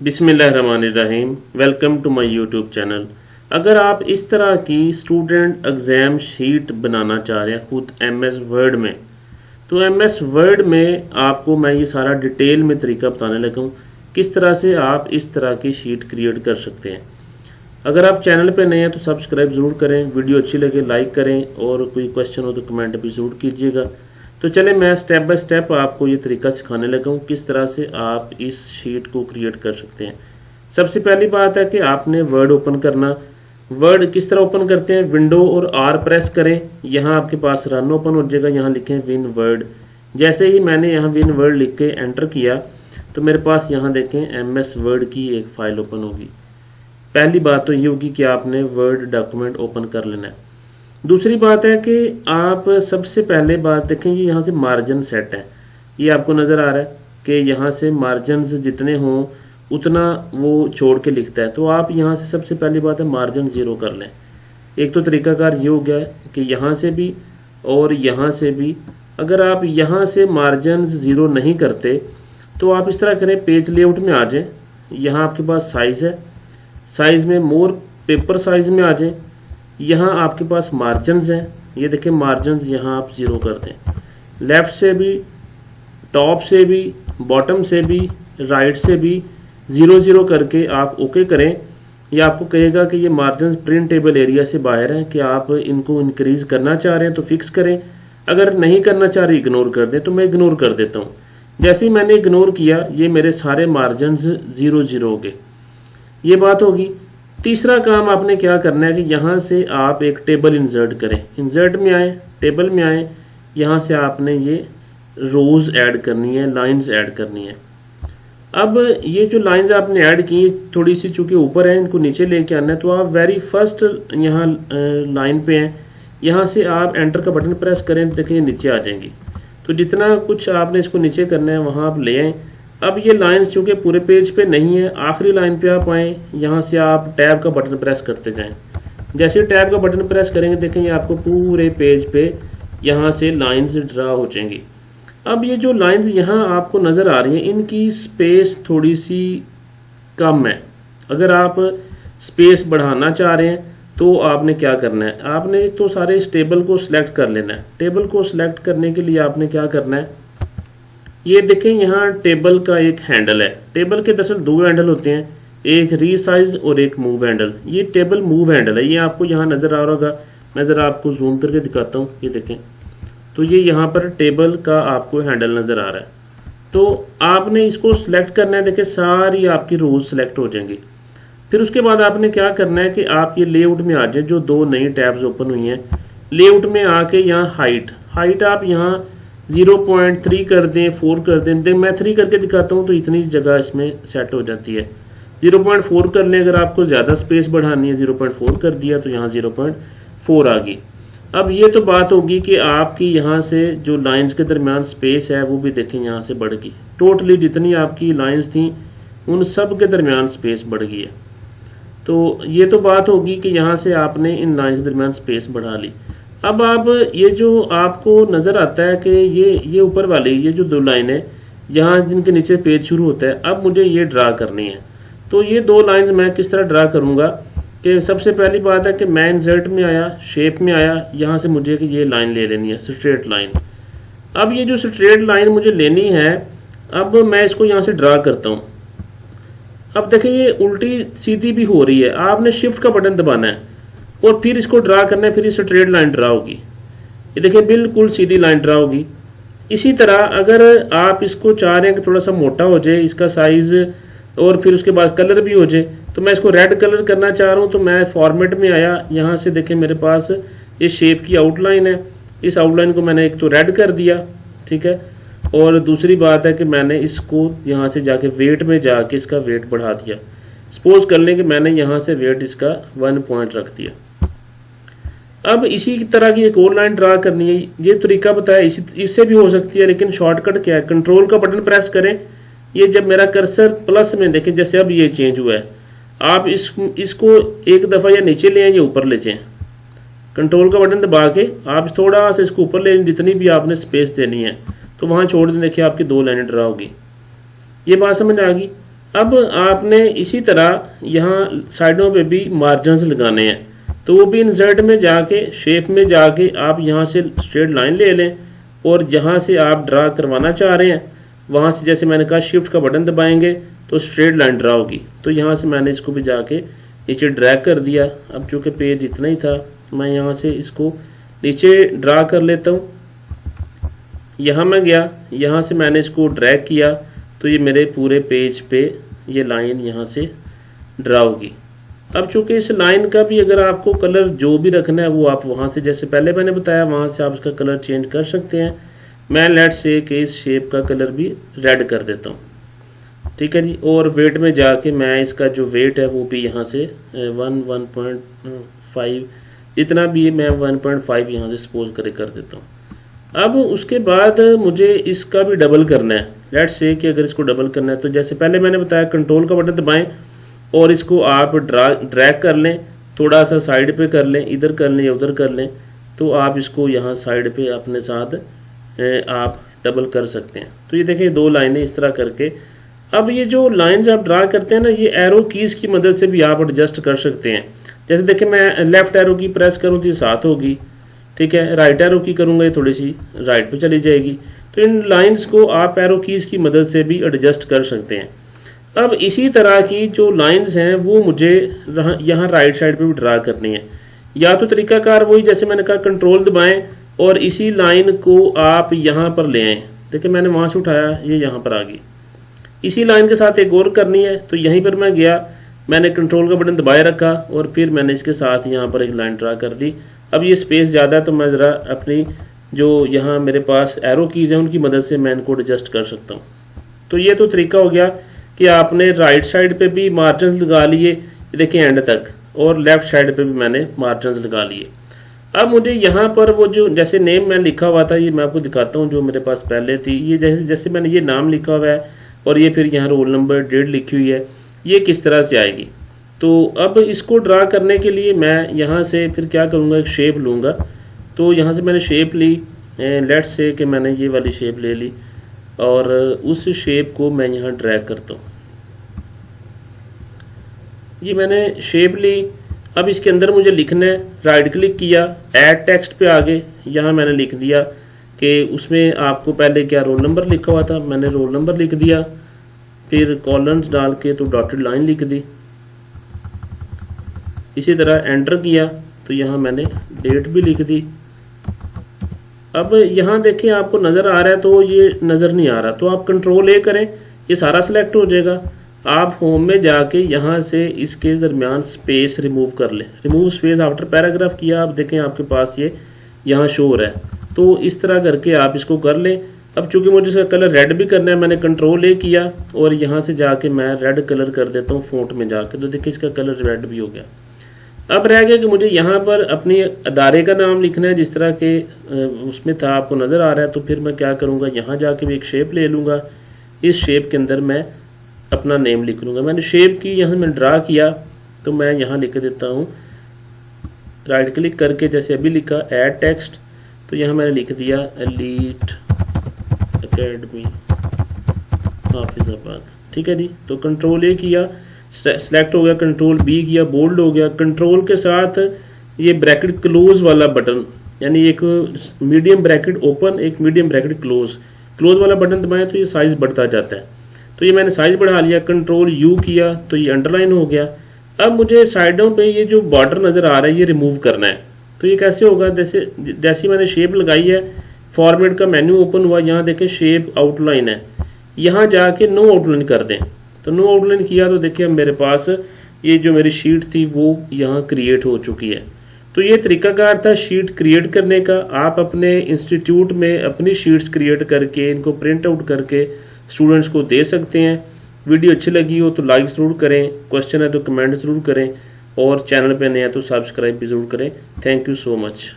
बिस्मिल्लाहिर्रहमानिर्रहीम। Welcome to my YouTube channel. अगर आप इस तरह की स्टूडेंट एग्ज़ाम शीट बनाना चाह रहे हैं खुद एमएस वर्ड में, तो एमएस वर्ड में आपको मैं ये सारा डिटेल में तरीका बताने लगा हूँ किस तरह से आप इस तरह की शीट क्रिएट कर सकते हैं। अगर आप चैनल पे नए हैं तो सब्सक्राइब ज़रूर करें, वीडियो अच्छी लगे लाइक करें और कोई क्वेश्चन हो तो कमेंट भी ज़रूर कीजिएगा। तो चले मैं स्टेप बाय स्टेप आपको ये तरीका सिखाने लगा हूँ किस तरह से आप इस शीट को क्रिएट कर सकते हैं। सबसे पहली बात है कि आपने वर्ड ओपन करना। वर्ड किस तरह ओपन करते हैं, विंडो और आर प्रेस करें, यहाँ आपके पास रन ओपन हो जाएगा, यहाँ लिखें विन वर्ड। जैसे ही मैंने यहाँ विन वर्ड लिख के एंटर किया तो मेरे पास यहाँ देखें एमएस वर्ड की एक फाइल ओपन होगी। पहली बात तो ये होगी कि आपने वर्ड डॉक्यूमेंट ओपन कर लेना है। दूसरी बात है कि आप सबसे पहले बात देखें ये यहाँ से मार्जिन सेट है, ये आपको नज़र आ रहा है कि यहाँ से मार्जिन जितने हों उतना वो छोड़ के लिखता है। तो आप यहाँ से सबसे पहली बात है मार्जिन 0 कर लें। एक तो तरीकाकार ये हो गया है कि यहाँ से भी और यहाँ से भी अगर आप यहाँ से मार्जिन 0 नहीं करते तो आप इस तरह करें, पेज लेआउट में आ जाएं, यहाँ आपके पास साइज़ है, साइज़ में मोर पेपर साइज में आ जाएं, यहाँ आपके पास मार्जिन्स हैं, ये देखें मार्जिन्स यहाँ आप 0 कर दें। लेफ्ट से भी, टॉप से भी, बॉटम से भी, राइट से भी 0 करके आप ओके करें। ये आपको कहेगा कि ये मार्जिन प्रिंटेबल एरिया से बाहर हैं, कि आप इनको इंक्रीज करना चाह रहे हैं तो फिक्स करें, अगर नहीं करना चाह रहे इग्नोर कर दें। तो मैं इग्नोर कर देता हूँ। जैसे ही मैंने इग्नोर किया ये मेरे सारे मार्जिन 0 हो गए। ये बात होगी। तीसरा काम आपने क्या करना है कि यहाँ से आप एक टेबल इंसर्ट करें। इंसर्ट में आए, टेबल में आए, यहाँ से आपने ये रोज ऐड करनी है, लाइंस ऐड करनी है। अब ये जो लाइंस आपने ऐड की थोड़ी सी चूंकि ऊपर है, इनको नीचे लेके आना है। तो आप वेरी फर्स्ट यहाँ लाइन पे हैं, यहाँ से आप एंटर का बटन प्रेस करें, देखिए नीचे आ जाएंगी। तो जितना कुछ आपने इसको नीचे करना है वहाँ आप ले आए। अब ये लाइंस चूंकि पूरे पेज पे नहीं है, आखिरी लाइन पे आप आए, यहाँ से आप टैब का बटन प्रेस करते जाएं। जैसे टैब का बटन प्रेस करेंगे देखेंगे आपको पूरे पेज पे यहाँ से लाइंस ड्रा हो जाएंगी। अब ये जो लाइंस यहाँ आपको नजर आ रही हैं इनकी स्पेस थोड़ी सी कम है। अगर आप स्पेस बढ़ाना चाह रहे हैं तो आपने क्या करना है, आपने तो सारे इस टेबल को सिलेक्ट कर लेना है। टेबल को सिलेक्ट करने के लिए आपने क्या करना है, ये देखें यहाँ टेबल का एक हैंडल है। टेबल के दरअसल 2 हैंडल होते हैं, एक रीसाइज और एक मूव हैंडल। ये टेबल मूव हैंडल है, ये आपको यहाँ नजर आ रहा होगा। मैं जरा आपको जूम करके दिखाता हूँ, ये देखें। तो ये यहाँ पर टेबल का आपको हैंडल नजर आ रहा है। तो आपने इसको सिलेक्ट करना है, देखें सारी आपकी रोज सिलेक्ट हो जाएंगी। फिर उसके बाद आपने क्या करना है कि आप ये लेआउट में आ जाए, जो 2 नई टैब्स ओपन हुई हैं। लेआउट में आके यहाँ हाइट आप यहाँ 0.3 कर दें, 4 कर दें। मैं 3 करके दिखाता हूँ तो इतनी जगह इसमें सेट हो जाती है। 0.4 कर लें, अगर आपको ज़्यादा स्पेस बढ़ानी है 0.4 कर दिया तो यहाँ 0.4 आ गई। अब ये तो बात होगी कि आपकी यहाँ से जो लाइंस के दरमियान स्पेस है वो भी देखें यहाँ से बढ़ गई। टोटली जितनी आपकी लाइंस थी उन सब के दरमियान स्पेस बढ़ गई है। तो ये तो बात होगी कि यहाँ से आपने इन लाइंस के दरमियान स्पेस बढ़ा ली। अब आप ये जो आपको नजर आता है कि ये ऊपर वाली ये जो 2 लाइन है यहाँ जिनके नीचे पेज शुरू होता है, अब मुझे ये ड्रा करनी है। तो ये 2 लाइंस मैं किस तरह ड्रा करूंगा कि सबसे पहली बात है कि मैं इंसर्ट में आया, शेप में आया, यहाँ से मुझे कि ये लाइन ले लेनी है, स्ट्रेट लाइन। अब ये जो स्ट्रेट लाइन मुझे लेनी है, अब मैं इसको यहाँ से ड्रा करता हूँ। अब देखिए ये उल्टी सीधी भी हो रही है, आपने शिफ्ट का बटन दबाना है और फिर इसको ड्रा करना है, फिर स्ट्रेट लाइन ड्रा होगी। ये देखिए बिल्कुल सीधी लाइन ड्रा होगी। इसी तरह अगर आप इसको चाह रहे हैं कि थोड़ा सा मोटा हो जाए इसका साइज और फिर उसके बाद कलर भी हो जाए, तो मैं इसको रेड कलर करना चाह रहा हूं। तो मैं फॉर्मेट में आया, यहाँ से देखें मेरे पास ये शेप की आउटलाइन है, इस आउटलाइन को मैंने एक तो रेड कर दिया, ठीक है। और दूसरी बात है कि मैंने इसको यहाँ से जाके वेट में जाके इसका वेट बढ़ा दिया। सपोज कर लें कि मैंने यहाँ से वेट इसका 1 पॉइंट रख दिया। अब इसी तरह की एक और लाइन ड्रा करनी है। ये तरीका बताया, इससे भी हो सकती है, लेकिन शॉर्टकट क्या है, कंट्रोल का बटन प्रेस करें। ये जब मेरा कर्सर प्लस में देखें, जैसे अब ये चेंज हुआ है, आप इसको एक दफा या नीचे ले आए या ऊपर ले जाएं। कंट्रोल का बटन दबा के आप थोड़ा सा इसको ऊपर ले, जितनी भी आपने स्पेस देनी है तो वहां छोड़ दें। देखिए आपकी 2 लाइनें ड्रा होगी। ये बात समझ आ गई। अब आपने इसी तरह यहाँ साइडों पे भी मार्जिन्स लगाने हैं, तो वो भी इंसर्ट में जाके शेप में जाके आप यहाँ से स्ट्रेट लाइन ले लें और जहाँ से आप ड्रा करवाना चाह रहे हैं वहाँ से, जैसे मैंने कहा शिफ्ट का बटन दबाएंगे तो स्ट्रेट लाइन ड्रा होगी। तो यहाँ से मैंने इसको भी जाके नीचे ड्रैग कर दिया। अब चूंकि पेज इतना ही था, मैं यहाँ से इसको नीचे ड्रा कर लेता हूँ। यहाँ मैं गया, यहाँ से मैंने इसको ड्रैग किया तो ये मेरे पूरे पेज पे ये लाइन यहाँ से ड्रा होगी। अब चूंकि इस लाइन का भी अगर आपको कलर जो भी रखना है वो आप वहाँ से, जैसे पहले मैंने बताया, वहाँ से आप इसका कलर चेंज कर सकते हैं। मैं लेट्स से कि इस शेप का कलर भी रेड कर देता हूँ, ठीक है जी। और वेट में जाके मैं इसका जो वेट है वो भी यहाँ से 1.5 जितना भी मैं 1.5 यहाँ से सपोज कर देता हूँ। अब उसके बाद मुझे इसका भी डबल करना है। लेट्स से कि अगर इसको डबल करना है तो जैसे पहले मैंने बताया कंट्रोल का बटन दबाएं और इसको आप ड्रैग कर लें, थोड़ा सा साइड पे कर लें, इधर कर लें या उधर कर लें, तो आप इसको यहाँ साइड पे अपने साथ आप डबल कर सकते हैं। तो ये देखिए 2 लाइनें इस तरह करके। अब ये जो लाइंस आप ड्रा करते हैं ना, ये एरो कीज की मदद से भी आप एडजस्ट कर सकते हैं। जैसे देखिए मैं लेफ्ट एरो की प्रेस करूँ तो ये 7 होगी, ठीक है। राइट एरो की करूंगा ये थोड़ी सी राइट पे चली जाएगी। तो इन लाइंस को आप एरो कीज की मदद से भी एडजस्ट कर सकते हैं। अब इसी तरह की जो लाइंस हैं वो मुझे यहाँ राइट साइड पे भी ड्रा करनी है। या तो तरीकाकार वही, जैसे मैंने कहा कंट्रोल दबाएं और इसी लाइन को आप यहाँ पर ले आए। देखिए मैंने वहां से उठाया, ये यहाँ पर आ गई। इसी लाइन के साथ एक और करनी है, तो यहीं पर मैं गया, मैंने कंट्रोल का बटन दबाए रखा और फिर मैंने इसके साथ यहाँ पर एक लाइन ड्रा कर दी। अब ये स्पेस ज़्यादा है तो मैं ज़रा अपनी जो यहाँ मेरे पास एरो कीज है उनकी मदद से मैं इनको एडजस्ट कर सकता हूँ। तो ये तो तरीका हो गया कि आपने राइट साइड पे भी मार्जिन्स लगा लिए, देखिए एंड तक, और लेफ्ट साइड पे भी मैंने मार्जिन्स लगा लिए। अब मुझे यहाँ पर वो जो जैसे नेम मैं लिखा हुआ था, ये मैं आपको दिखाता हूँ जो मेरे पास पहले थी। ये जैसे मैंने ये नाम लिखा हुआ है और ये फिर यहाँ रोल नंबर डेट लिखी हुई है, ये किस तरह से आएगी। तो अब इसको ड्रा करने के लिए मैं यहाँ से फिर क्या करूँगा, एक शेप लूँगा। तो यहाँ से मैंने शेप ली, लेट्स से कि मैंने ये वाली शेप ले ली और उस शेप को मैं यहाँ ड्रैग करता हूँ। ये मैंने शेप ली। अब इसके अंदर मुझे लिखना है, राइट क्लिक किया, ऐड टेक्स्ट पे आगे यहाँ मैंने लिख दिया कि उसमें आपको पहले क्या रोल नंबर लिखा हुआ था, मैंने रोल नंबर लिख दिया, फिर कॉलम्स डाल के तो डॉटेड लाइन लिख दी। इसी तरह एंटर किया तो यहाँ मैंने डेट भी लिख दी। अब यहाँ देखिए आपको नजर आ रहा है, तो ये नजर नहीं आ रहा, तो आप कंट्रोल ए करें, ये सारा सिलेक्ट हो जाएगा। आप होम में जाके यहाँ से इसके दरमियान स्पेस रिमूव कर लें, रिमूव स्पेस आफ्टर पैराग्राफ किया, आप देखें आपके पास ये यहाँ शो हो रहा है। तो इस तरह करके आप इसको कर लें। अब चूंकि मुझे इसका कलर रेड भी करना है, मैंने कंट्रोल ए किया और यहाँ से जाके मैं रेड कलर कर देता हूँ फ़ॉन्ट में जाके, तो देखिए इसका कलर रेड भी हो गया। अब रह गया कि मुझे यहाँ पर अपनी अदारे का नाम लिखना है, जिस तरह के उसमें था आपको नजर आ रहा है। तो फिर मैं क्या करूँगा, यहाँ जाके भी एक शेप ले लूँगा, इस शेप के अंदर मैं अपना नेम लिख लूँगा। मैंने शेप की यहाँ मैं ड्रा किया तो मैं यहाँ लिख देता हूँ, राइट क्लिक करके जैसे अभी लिखा ऐड टेक्स्ट, तो यहाँ मैंने लिख दिया एलीट एकेडमी हाफिजाबाद, ठीक है जी। तो कंट्रोल ए किया, सेलेक्ट हो गया, कंट्रोल बी किया, बोल्ड हो गया। कंट्रोल के साथ ये ब्रैकेट क्लोज वाला बटन, यानी एक मीडियम ब्रैकेट ओपन, एक मीडियम ब्रैकेट क्लोज, क्लोज वाला बटन दबाएं तो ये साइज बढ़ता जाता है। तो ये मैंने साइज बढ़ा लिया, कंट्रोल यू किया तो ये अंडरलाइन हो गया। अब मुझे साइडों पे ये जो बॉर्डर नजर आ रहा है ये रिमूव करना है। तो ये कैसे होगा, जैसे मैंने शेप लगाई है, फॉर्मेट का मेन्यू ओपन हुआ, यहाँ देखें शेप आउटलाइन है, यहाँ जाके नो आउटलाइन कर दें। तो नो आउटलाइन किया तो देखिए मेरे पास ये जो मेरी शीट थी वो यहाँ क्रिएट हो चुकी है। तो ये तरीकाकार था शीट क्रिएट करने का। आप अपने इंस्टीट्यूट में अपनी शीट्स क्रिएट करके इनको प्रिंट आउट करके स्टूडेंट्स को दे सकते हैं। वीडियो अच्छी लगी हो तो लाइक ज़रूर करें, क्वेश्चन है तो कमेंट ज़रूर करें, और चैनल पे नए हैं तो सब्सक्राइब भी ज़रूर करें। Thank you so much.